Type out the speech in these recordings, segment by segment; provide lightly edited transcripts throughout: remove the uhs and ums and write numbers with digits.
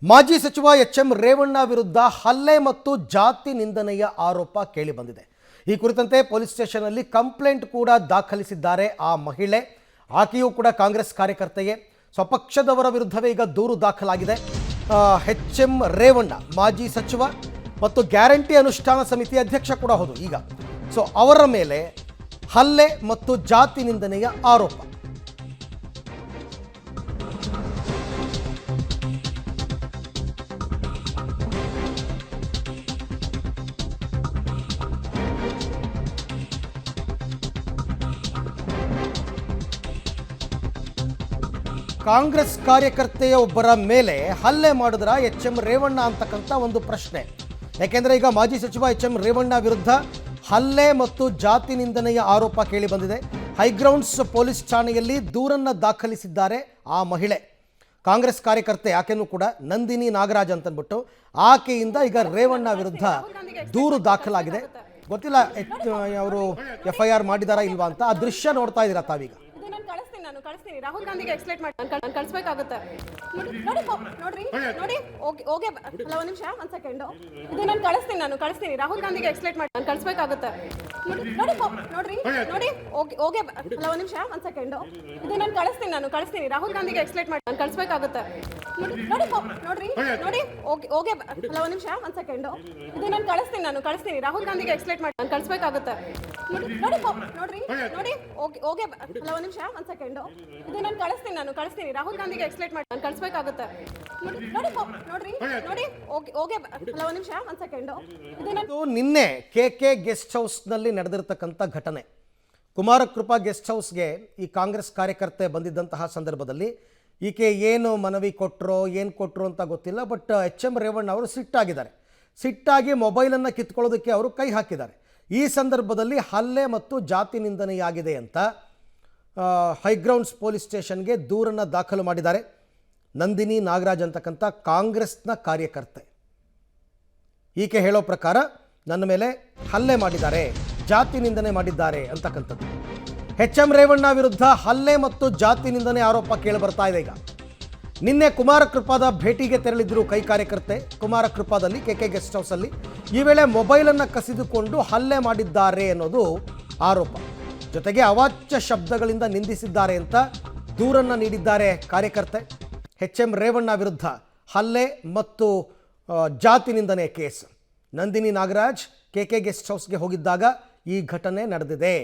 ಮಾಜಿ ಸಚಿವ ಎಚ್.ಎಂ. ರೇವಣ್ಣ ವಿರುದ್ಧ ಹಲ್ಲೆ ಮತ್ತು ಜಾತಿ ನಿಂದನೆಯ ಆರೋಪ ಕೇಳಿಬಂದಿದೆ. ಈ ಕುರಿತಂತೆ ಪೊಲೀಸ್ ಸ್ಟೇಷನ್ನಲ್ಲಿ ಕಂಪ್ಲೇಂಟ್ ಕೂಡ ದಾಖಲಿಸಿದ್ದಾರೆ ಆ ಮಹಿಳೆ. ಆಕೆಯೂ ಕೂಡ ಕಾಂಗ್ರೆಸ್ ಕಾರ್ಯಕರ್ತೆಯೇ. ಸ್ವಪಕ್ಷದವರ ವಿರುದ್ಧವೇ ಈಗ ದೂರು ದಾಖಲಾಗಿದೆ. ಎಚ್.ಎಂ. ರೇವಣ್ಣ ಮಾಜಿ ಸಚಿವ ಮತ್ತು ಗ್ಯಾರಂಟಿ ಅನುಷ್ಠಾನ ಸಮಿತಿ ಅಧ್ಯಕ್ಷ ಕೂಡ ಹೌದು ಈಗ. ಅವರ ಮೇಲೆ ಹಲ್ಲೆ ಮತ್ತು ಜಾತಿ ನಿಂದನೆಯ ಆರೋಪ. ಕಾಂಗ್ರೆಸ್ ಕಾರ್ಯಕರ್ತೆಯ ಒಬ್ಬರ ಮೇಲೆ ಹಲ್ಲೆ ಮಾಡಿದ್ರ ಎಚ್.ಎಂ. ರೇವಣ್ಣ ಅಂತಕ್ಕಂಥ ಒಂದು ಪ್ರಶ್ನೆ. ಯಾಕೆಂದರೆ ಈಗ ಮಾಜಿ ಸಚಿವ ಎಚ್.ಎಂ. ರೇವಣ್ಣ ವಿರುದ್ಧ ಹಲ್ಲೆ ಮತ್ತು ಜಾತಿ ನಿಂದನೆಯ ಆರೋಪ ಕೇಳಿ ಬಂದಿದೆ. ಹೈಗ್ರೌಂಡ್ಸ್ ಪೊಲೀಸ್ ಠಾಣೆಯಲ್ಲಿ ದೂರನ್ನು ದಾಖಲಿಸಿದ್ದಾರೆ ಆ ಮಹಿಳೆ. ಕಾಂಗ್ರೆಸ್ ಕಾರ್ಯಕರ್ತೆ ಆಕೆಯೂ ಕೂಡ ನಂದಿನಿ ನಾಗರಾಜ್ ಅಂತಂದ್ಬಿಟ್ಟು ಆಕೆಯಿಂದ ಈಗ ರೇವಣ್ಣ ವಿರುದ್ಧ ದೂರು ದಾಖಲಾಗಿದೆ. ಗೊತ್ತಿಲ್ಲ ಅವರು FIR ಮಾಡಿದಾರಾ ಇಲ್ವಾ ಅಂತ. ಆ ದೃಶ್ಯ ನೋಡ್ತಾ ಇದ್ದೀರಾ ತಾವೀಗ. ನಾನು ಕಳಿಸ್ತೀನಿ ರಾಹುಲ್ ಗಾಂಧಿಗೆ ಎಕ್ಸ್ಪ್ಲೇನ್ ಮಾಡಿ ನಾನು ಕಳಿಸಬೇಕಾಗುತ್ತೆ. ನೋಡ್ರಿ ಓಕೆ ಅಲ್ಲ ಒಂದು ನಿಮಿಷ ಒಂದು ಸೆಕೆಂಡ್. ಇದು ನಾನು ಕಳಿಸ್ತೀನಿ ರಾಹುಲ್ ಗಾಂಧಿಗೆ ಎಕ್ಸ್ಪ್ಲೇನ್ ಮಾಡಿ ನಾನು ಕಳಿಸಬೇಕಾಗುತ್ತೆ. ನೋಡ್ರಿ ಓಕೆ ಅಲ್ಲ ಒಂದು ನಿಮಿಷ ಒಂದು ಸೆಕೆಂಡ್. ಇದು ನಾನು ಕಳಿಸ್ತೀನಿ ರಾಹುಲ್ ಗಾಂಧಿಗೆ ಎಕ್ಸ್ಪ್ಲೇನ್ ಮಾಡಿ ನಾನು ಕಳಿಸಬೇಕಾಗುತ್ತೆ. ನೋಡ್ರಿ ಓಕೆ ಅಲ್ಲ ಒಂದು ನಿಮಿಷ ಒಂದು ಸೆಕೆಂಡ್. ಇದು ನಾನು ಕಳಿಸ್ತೀನಿ ರಾಹುಲ್ ಗಾಂಧಿಗೆ ಎಕ್ಸ್ಪ್ಲೇನ್ ಮಾಡಿ ನಾನು ಕಳಿಸಬೇಕಾಗುತ್ತೆ. ನೋಡ್ರಿ ಓಕೆ ಅಲ್ಲ ಒಂದು ನಿಮಿಷ ಒಂದು ಸೆಕೆಂಡ್. ಇದು ನಾನು ಕಳಿಸ್ತೀನಿ ರಾಹುಲ್ ಗಾಂಧಿಗೆ ಎಕ್ಸ್ಪ್ಲೇನ್ ಮಾಡಿ ನಾನು ಕಳಿಸಬೇಕಾಗುತ್ತೆ. ನೋಡ್ರಿ ಓಕೆ ಅಲ್ಲ ಒಂದು ನಿಮಿಷ ಒಂದು ಸೆಕೆಂಡ್. ಇದು ನಿನ್ನೆ KK ಗೆಸ್ಟ್ ಹೌಸ್ನಲ್ಲಿ ನಡೆದಿರತಕ್ಕಂಥ ಘಟನೆ. ಕುಮಾರಕೃಪಾ ಗೆಸ್ಟ್ ಹೌಸ್ಗೆ ಈ ಕಾಂಗ್ರೆಸ್ ಕಾರ್ಯಕರ್ತೆ ಬಂದಿದ್ದಂತಹ ಸಂದರ್ಭದಲ್ಲಿ ಈಕೆ ಏನು ಮನವಿ ಕೊಟ್ಟರೋ ಏನು ಕೊಟ್ಟರು ಅಂತ ಗೊತ್ತಿಲ್ಲ. But HM. ರೇವಣ್ಣ ಅವರು ಸಿಟ್ಟಾಗಿ ಮೊಬೈಲನ್ನು ಕಿತ್ಕೊಳ್ಳೋದಕ್ಕೆ ಅವರು ಕೈ ಹಾಕಿದ್ದಾರೆ. ಈ ಸಂದರ್ಭದಲ್ಲಿ ಹಲ್ಲೆ ಮತ್ತು ಜಾತಿ ನಿಂದನೆಯಾಗಿದೆ ಅಂತ ಹೈಗ್ರೌಂಡ್ಸ್ ಪೊಲೀಸ್ ಸ್ಟೇಷನ್ಗೆ ದೂರನ್ನು ದಾಖಲು ಮಾಡಿದ್ದಾರೆ. ನಂದಿನಿ ನಾಗರಾಜ್ ಅಂತಕ್ಕಂಥ ಕಾಂಗ್ರೆಸ್ನ ಕಾರ್ಯಕರ್ತೆ. ಈಕೆ ಹೇಳೋ ಪ್ರಕಾರ ನನ್ನ ಮೇಲೆ ಹಲ್ಲೆ ಮಾಡಿದ್ದಾರೆ, ಜಾತಿ ನಿಂದನೆ ಮಾಡಿದ್ದಾರೆ ಅಂತಕ್ಕಂಥದ್ದು. ಎಚ್.ಎಂ. ರೇವಣ್ಣ ವಿರುದ್ಧ ಹಲ್ಲೆ ಮತ್ತು ಜಾತಿ ನಿಂದನೆ ಆರೋಪ ಕೇಳಿಬರ್ತಾ ಇದೆ ಈಗ. ನಿನ್ನೆ ಕುಮಾರಕೃಪಾದ ಭೇಟಿಗೆ ತೆರಳಿದ್ರು ಕೈ ಕಾರ್ಯಕರ್ತೆ. ಕುಮಾರಕೃಪಾದಲ್ಲಿ KK ಗೆಸ್ಟ್ ಹೌಸಲ್ಲಿ ಈ ವೇಳೆ ಮೊಬೈಲನ್ನು ಕಸಿದುಕೊಂಡು ಹಲ್ಲೆ ಮಾಡಿದ್ದಾರೆ ಅನ್ನೋದು ಆರೋಪ. ಜೊತೆಗೆ ಅವಾಚ್ಯ ಶಬ್ದಗಳಿಂದ ನಿಂದಿಸಿದ್ದಾರೆ ಅಂತ ದೂರನ್ನು ನೀಡಿದ್ದಾರೆ ಕಾರ್ಯಕರ್ತೆ. ಎಚ್.ಎಂ. ರೇವಣ್ಣ ವಿರುದ್ಧ ಹಲ್ಲೆ ಮತ್ತು ಜಾತಿ ನಿಂದನೆ case. Nandini Nagaraj KK guest ಹೌಸ್ಗೆ ಹೋಗಿದ್ದಾಗ ಈ ಘಟನೆ ನಡೆದಿದೆ.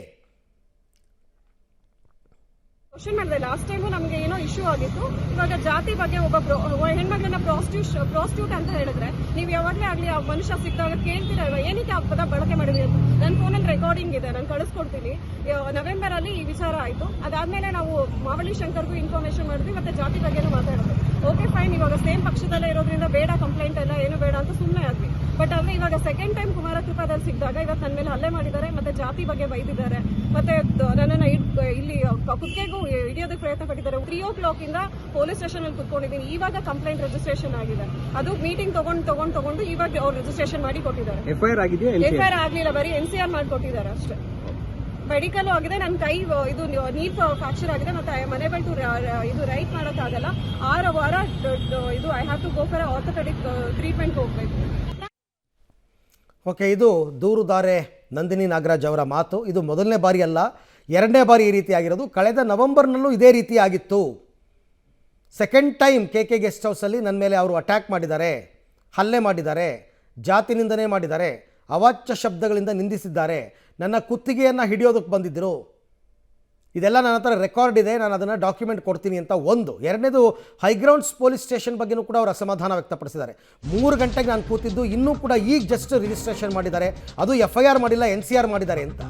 ಕ್ವಶನ್ ಮಾಡಿದೆ ಲಾಸ್ಟ್ ಟೈಮು ನಮಗೆ ಏನೋ ಇಶ್ಯೂ ಆಗಿತ್ತು. ಇವಾಗ ಜಾತಿ ಬಗ್ಗೆ ಒಬ್ಬ ಹೆಣ್ಮಗಳನ್ನ ಪ್ರಾಸ್ಟಿಟ್ಯೂಟ್ ಅಂತ ಹೇಳಿದ್ರೆ ನೀವು ಯಾವಾಗಲೇ ಆಗಲಿ ಆ ಮನುಷ್ಯ ಸಿಕ್ಕಿದಾಗ ಕೇಳ್ತೀರಲ್ವ ಏನಕ್ಕೆ ಆ ಪದ ಬಳಕೆ ಮಾಡಿದ್ರಿ ಅಂತ. ನನ್ನ ಫೋನಲ್ಲಿ ರೆಕಾರ್ಡಿಂಗ್ ಇದೆ, ನಾನು ಕಳಿಸ್ಕೊಡ್ತೀನಿ. ನವೆಂಬರಲ್ಲಿ ಈ ವಿಚಾರ ಆಯಿತು. ಅದಾದಮೇಲೆ ನಾವು ಮಾವಳಿ ಶಂಕರ್ಗೂ ಇನ್ಫಾರ್ಮೇಷನ್ ಮಾಡಿದ್ವಿ, ಮತ್ತೆ ಜಾತಿ ಬಗ್ಗೆನೂ ಮಾತಾಡಿದ್ವಿ. ಓಕೆ ಫೈನ್, ಇವಾಗ ಸೇಮ್ ಪಕ್ಷದಲ್ಲೇ ಇರೋದ್ರಿಂದ ಬೇಡ ಕಂಪ್ಲೇಂಟ್ ಎಲ್ಲ ಏನು ಬೇಡ ಅಂತ ಸುಮ್ಮನೆ ಆದ್ವಿ. ಬಟ್ ಆದರೆ ಇವಾಗ ಸೆಕೆಂಡ್ ಟೈಮ್ ಕುಮಾರಕೃಪಾದಲ್ಲಿ ಸಿಕ್ಕಿದಾಗ ಇವತ್ತು ನನ್ನ ಮೇಲೆ ಹಲ್ಲೆ ಮಾಡಿದ್ದಾರೆ, ಮತ್ತೆ ಜಾತಿ ಬಗ್ಗೆ ಬೈದಿದ್ದಾರೆ, ಮತ್ತೆ ನನ್ನನ್ನು ಇಲ್ಲಿ ಕುತ್ತಿಗೆಗೂ ಹಿಡಿಯೋದಕ್ಕೆ ಪ್ರಯತ್ನ ಪಟ್ಟಿದ್ದಾರೆ. 3 o'clock ಇಂದ ಪೊಲೀಸ್ ಸ್ಟೇಷನ್ ಅಲ್ಲಿ ಕುತ್ಕೊಂಡಿದ್ದೀನಿ. ಇವಾಗ ಕಂಪ್ಲೇಂಟ್ ರಿಜಿಸ್ಟ್ರೇಷನ್ ಆಗಿದೆ. ಅದು ಮೀಟಿಂಗ್ ತಗೊಂಡು ಇವಾಗ ಅವ್ರು ರಿಜಿಸ್ಟ್ರೇಷನ್ ಮಾಡಿ ಕೊಟ್ಟಿದ್ದಾರೆ. FIR ಆಗಲಿಲ್ಲ, ಬರೀ NCR ಮಾಡಿಕೊಟ್ಟಿದ್ದಾರೆ ಅಷ್ಟೇ. ಮೆಡಿಕಲ್ ಆಗಿದೆ, ನನ್ನ ಕೈ ಇದು ನೀರ್ ಫ್ರಾಕ್ಚರ್ ಆಗಿದೆ, ಮತ್ತೆ ಮನೆಬಲ್ ಟು ಇದು ರೈಟ್ ಮಾಡೋಕ್ಕಾಗಲ್ಲ. 6 ವಾರ ಇದು I have to go for orthopaedic treatment ಹೋಗ್ಬೇಕು. ಓಕೆ, ಇದು ದೂರುದಾರೆ ನಂದಿನಿ ನಾಗರಾಜ್ ಅವರ ಮಾತು. ಇದು ಮೊದಲನೇ ಬಾರಿ ಅಲ್ಲ, 2ನೇ ಬಾರಿ ಈ ರೀತಿ ಆಗಿರೋದು. ಕಳೆದ ನವೆಂಬರ್ನಲ್ಲೂ ಇದೇ ರೀತಿ ಆಗಿತ್ತು. ಸೆಕೆಂಡ್ ಟೈಮ್ KK ಗೆಸ್ಟ್ ಹೌಸಲ್ಲಿ ನನ್ನ ಮೇಲೆ ಅವರು ಅಟ್ಯಾಕ್ ಮಾಡಿದ್ದಾರೆ, ಹಲ್ಲೆ ಮಾಡಿದ್ದಾರೆ, ಜಾತಿ ನಿಂದನೆ ಮಾಡಿದ್ದಾರೆ, ಅವಾಚ್ಯ ಶಬ್ದಗಳಿಂದ ನಿಂದಿಸಿದ್ದಾರೆ, ನನ್ನ ಕುತ್ತಿಗೆಯನ್ನು ಹಿಡಿಯೋದಕ್ಕೆ ಬಂದಿದ್ದರು. ಇದೆಲ್ಲ ನನ್ನ ಹತ್ರ ರೆಕಾರ್ಡ್ ಇದೆ, ನಾನು ಅದನ್ನು ಡಾಕ್ಯುಮೆಂಟ್ ಕೊಡ್ತೀನಿ ಅಂತ ಒಂದು. 2ನೇದು ಹೈಗ್ರೌಂಡ್ಸ್ ಪೊಲೀಸ್ ಸ್ಟೇಷನ್ ಬಗ್ಗೆನೂ ಕೂಡ ಅವರು ಅಸಮಾಧಾನ ವ್ಯಕ್ತಪಡಿಸಿದ್ದಾರೆ. 3 ಗಂಟೆಗೆ ನಾನು ಕೂತಿದ್ದು, ಇನ್ನೂ ಕೂಡ ಈಗ ಜಸ್ಟ್ ರಿಜಿಸ್ಟ್ರೇಷನ್ ಮಾಡಿದ್ದಾರೆ, ಅದು FIR ಮಾಡಿಲ್ಲ, NCR ಮಾಡಿದ್ದಾರೆ ಅಂತ.